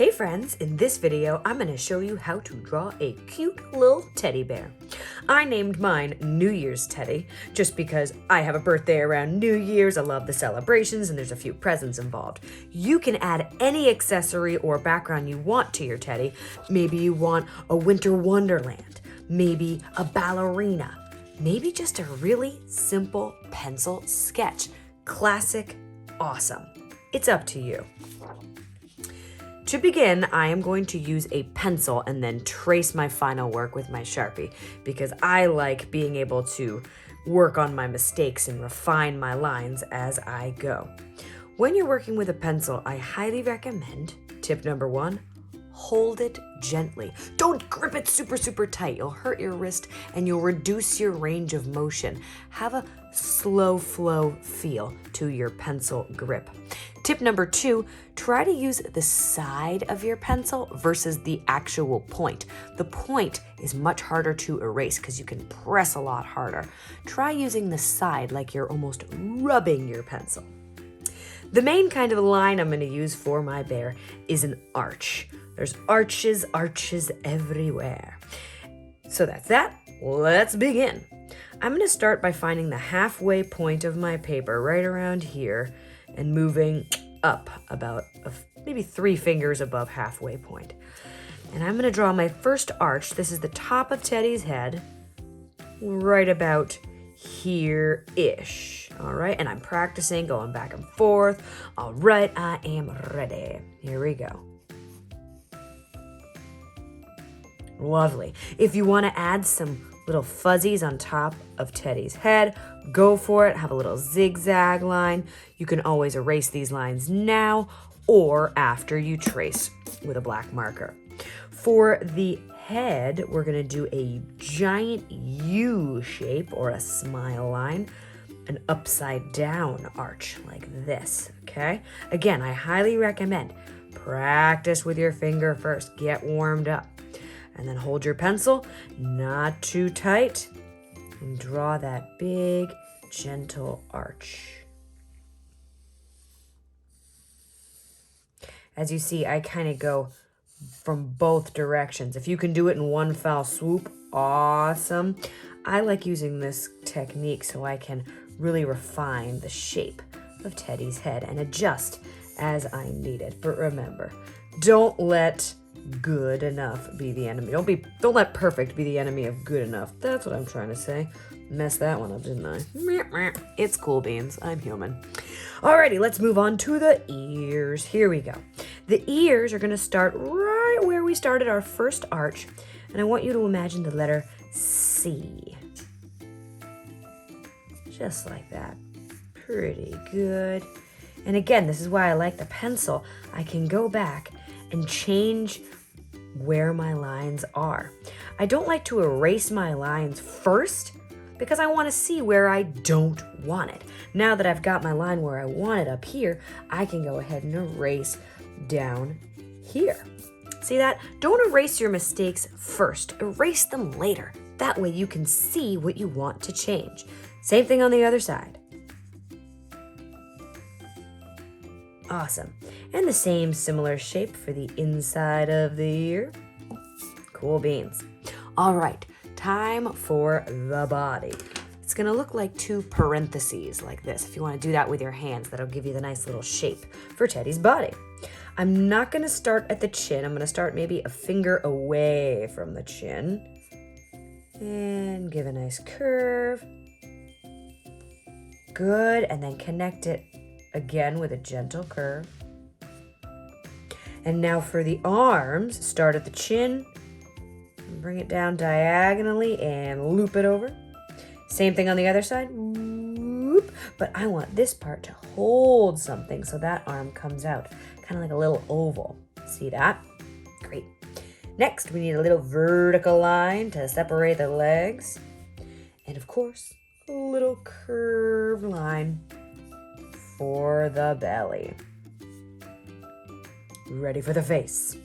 Hey friends, in this video I'm going to show you how to draw a cute little teddy bear. I named mine New Year's Teddy just because I have a birthday around New Year's, I love the celebrations, and there's a few presents involved. You can add any accessory or background you want to your teddy. Maybe you want a winter wonderland, maybe a ballerina, maybe just a really simple pencil sketch. Classic, awesome. It's up to you. To begin, I am going to use a pencil and then trace my final work with my Sharpie because I like being able to work on my mistakes and refine my lines as I go. When you're working with a pencil, I highly recommend, tip number 1, hold it gently. Don't grip it super tight. You'll hurt your wrist and you'll reduce your range of motion. Have a slow flow feel to your pencil grip. Tip number 2, try to use the side of your pencil versus the actual point. The point is much harder to erase because you can press a lot harder. Try using the side like you're almost rubbing your pencil. The main kind of line I'm going to use for my bear is an arch. There's arches everywhere. So that's that. Let's begin. I'm going to start by finding the halfway point of my paper right around here and moving up about maybe 3 fingers above halfway point. And I'm going to draw my first arch. This is the top of Teddy's head, right about here-ish. All right, and I'm practicing going back and forth. All right, I am ready. Here we go. Lovely. If you want to add some little fuzzies on top of Teddy's head, go for it. Have a little zigzag line. You can always erase these lines now or after you trace with a black marker. For the head, we're going to do a giant U shape or a smile line, an upside down arch like this, okay? Again, I highly recommend practice with your finger first. Get warmed up. And then hold your pencil, not too tight, and draw that big, gentle arch. As you see, I kind of go from both directions. If you can do it in one foul swoop, awesome. I like using this technique so I can really refine the shape of Teddy's head and adjust as I need it. But remember, don't let good enough be the enemy. Don't let perfect be the enemy of good enough. That's what I'm trying to say. Messed that one up, didn't I? It's cool beans. I'm human. Alrighty, let's move on to the ears. Here we go. The ears are going to start right where we started our first arch, and I want you to imagine the letter C. Just like that. Pretty good. And again, this is why I like the pencil. I can go back and change where my lines are. I don't like to erase my lines first because I want to see where I don't want it. Now that I've got my line where I want it up here, I can go ahead and erase down here. See that? Don't erase your mistakes first. Erase them later. That way you can see what you want to change. Same thing on the other side. Awesome. And the same similar shape for the inside of the ear. Cool beans. All right, time for the body. It's going to look like 2 parentheses like this. If you want to do that with your hands, that'll give you the nice little shape for Teddy's body. I'm not going to start at the chin. I'm going to start maybe a finger away from the chin. And give a nice curve. Good, and then connect it again with a gentle curve. And now for the arms, start at the chin, bring it down diagonally and loop it over. Same thing on the other side, whoop, but I want this part to hold something so that arm comes out, kind of like a little oval. See that? Great. Next, we need a little vertical line to separate the legs. And of course, a little curved line for the belly. Ready for the face.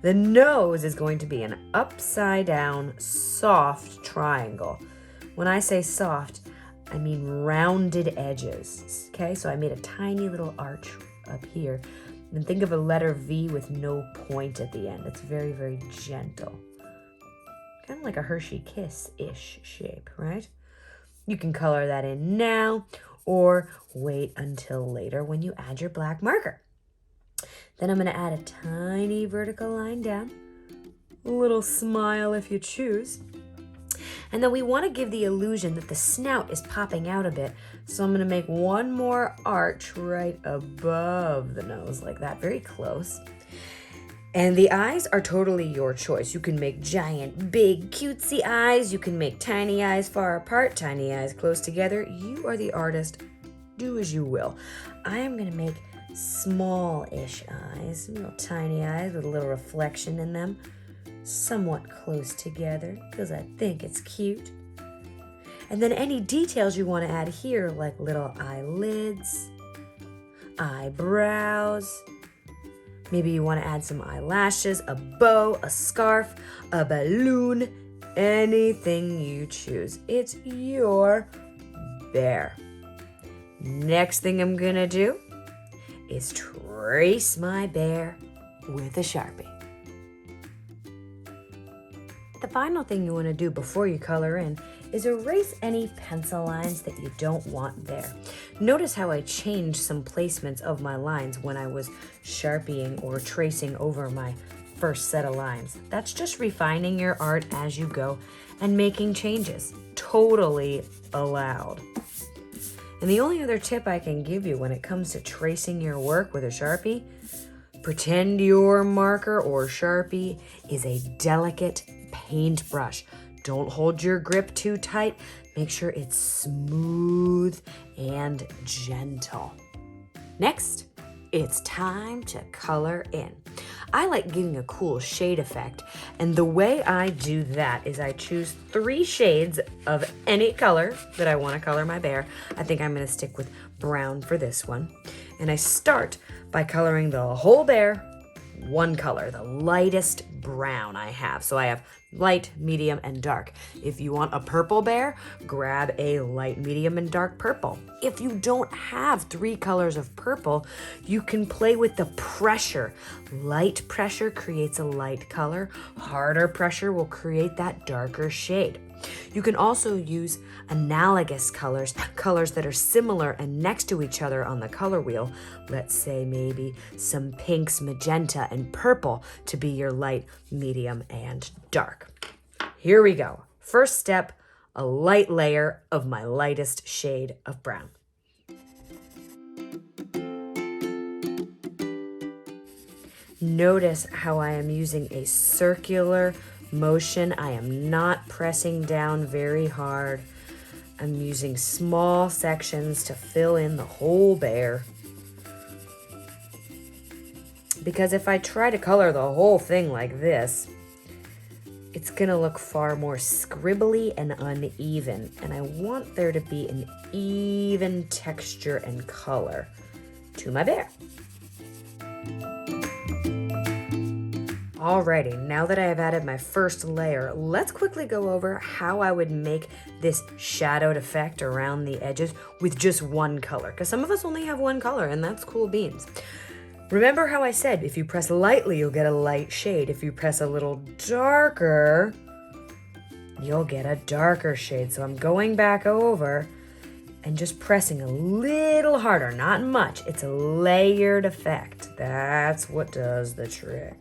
The nose is going to be an upside down soft triangle. When I say soft, I mean rounded edges. Okay, so I made a tiny little arch up here. And think of a letter V with no point at the end. It's very, very gentle. Kind of like a Hershey Kiss-ish shape, right? You can color that in now or wait until later when you add your black marker. Then I'm going to add a tiny vertical line down, a little smile if you choose. And then we want to give the illusion that the snout is popping out a bit. So I'm going to make one more arch right above the nose like that, very close. And the eyes are totally your choice. You can make giant, big, cutesy eyes. You can make tiny eyes far apart, tiny eyes close together. You are the artist. Do as you will. I am going to make small-ish eyes, little tiny eyes with a little reflection in them, somewhat close together because I think it's cute. And then any details you want to add here, like little eyelids, eyebrows, maybe you want to add some eyelashes, a bow, a scarf, a balloon, anything you choose. It's your bear. Next thing I'm gonna do is trace my bear with a Sharpie. The final thing you want to do before you color in is erase any pencil lines that you don't want there. Notice how I changed some placements of my lines when I was Sharpieing or tracing over my first set of lines. That's just refining your art as you go and making changes. Totally allowed. And the only other tip I can give you when it comes to tracing your work with a Sharpie, pretend your marker or Sharpie is a delicate paintbrush. Don't hold your grip too tight. Make sure it's smooth and gentle. Next, it's time to color in. I like giving a cool shade effect, and the way I do that is I choose 3 shades of any color that I want to color my bear. I think I'm going to stick with brown for this one. And I start by coloring the whole bear one color, the lightest brown I have. So I have light, medium, and dark. If you want a purple bear, grab a light, medium, and dark purple. If you don't have 3 colors of purple, you can play with the pressure. Light pressure creates a light color. Harder pressure will create that darker shade. You can also use analogous colors that are similar and next to each other on the color wheel. Let's say maybe some pinks, magenta, and purple to be your light, medium, and dark. Here we go. First step, a light layer of my lightest shade of brown. Notice how I am using a circular motion. I am not pressing down very hard. I'm using small sections to fill in the whole bear. Because if I try to color the whole thing like this, it's gonna look far more scribbly and uneven. And I want there to be an even texture and color to my bear. Alrighty, now that I have added my first layer, let's quickly go over how I would make this shadowed effect around the edges with just one color, because some of us only have one color, and that's cool beans. Remember how I said if you press lightly, you'll get a light shade. If you press a little darker, you'll get a darker shade. So I'm going back over and just pressing a little harder, not much. It's a layered effect. That's what does the trick.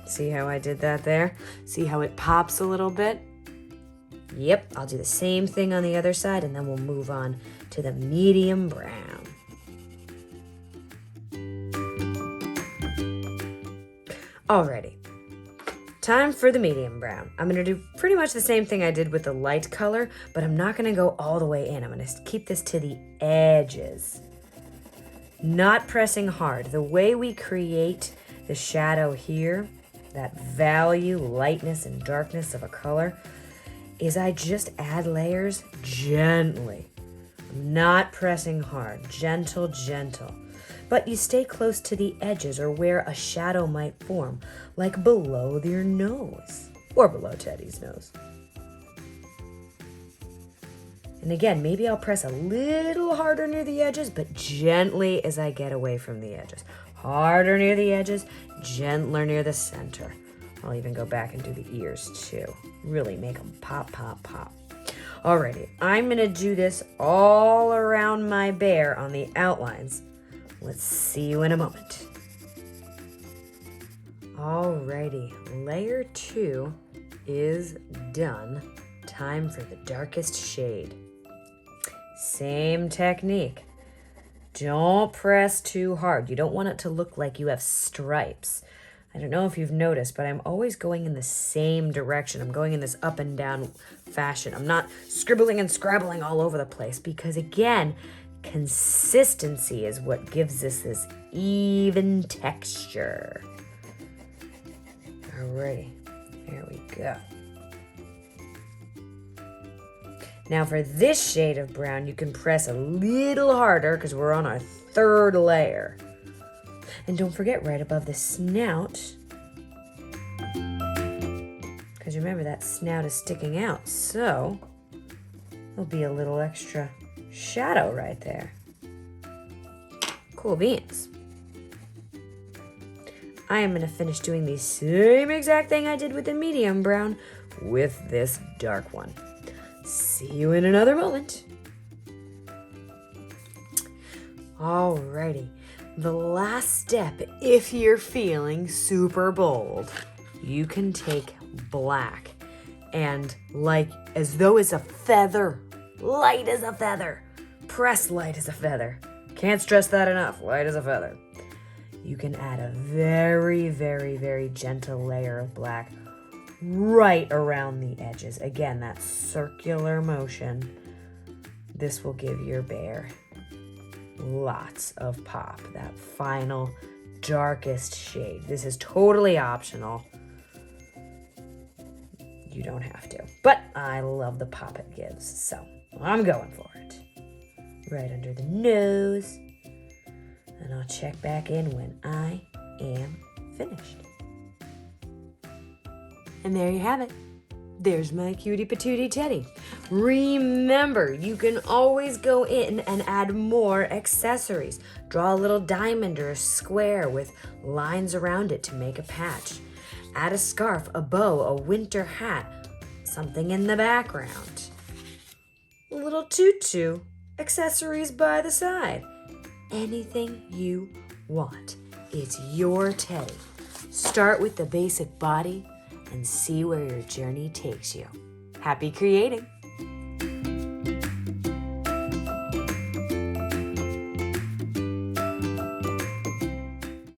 See how I did that there? See how it pops a little bit? Yep, I'll do the same thing on the other side, and then we'll move on to the medium brown. Alrighty, time for the medium brown. I'm gonna do pretty much the same thing I did with the light color, but I'm not gonna go all the way in. I'm gonna keep this to the edges. Not pressing hard. The way we create the shadow here, that value, lightness, and darkness of a color, is I just add layers gently. I'm not pressing hard. Gentle, gentle. But you stay close to the edges or where a shadow might form, like below your nose or below Teddy's nose. And again, maybe I'll press a little harder near the edges, but gently as I get away from the edges. Harder near the edges, gentler near the center. I'll even go back and do the ears too. Really make them pop, pop, pop. Alrighty, I'm gonna do this all around my bear on the outlines. Let's see you in a moment. Alrighty, layer 2 is done. Time for the darkest shade. Same technique. Don't press too hard. You don't want it to look like you have stripes. I don't know if you've noticed, but I'm always going in the same direction. I'm going in this up and down fashion. I'm not scribbling and scrabbling all over the place because, again, consistency is what gives us this even texture. Alrighty, there we go. Now for this shade of brown, you can press a little harder because we're on our 3rd layer. And don't forget, right above the snout, because remember that snout is sticking out, so there'll be a little extra shadow right there. Cool beans. I am going to finish doing the same exact thing I did with the medium brown with this dark one. See you in another moment. Alrighty. The last step, if you're feeling super bold, you can take black and, like as though it's a feather, light as a feather, press light as a feather. Can't stress that enough, light as a feather. You can add a very, very, very gentle layer of black right around the edges. Again, that circular motion. This will give your bear lots of pop, that final darkest shade. This is totally optional. You don't have to, but I love the pop it gives, so I'm going for it. Right under the nose, and I'll check back in when I am finished. And there you have it. There's my cutie patootie teddy. Remember, you can always go in and add more accessories. Draw a little diamond or a square with lines around it to make a patch. Add a scarf, a bow, a winter hat, something in the background. A little tutu, accessories by the side. Anything you want. It's your teddy. Start with the basic body and see where your journey takes you. Happy creating!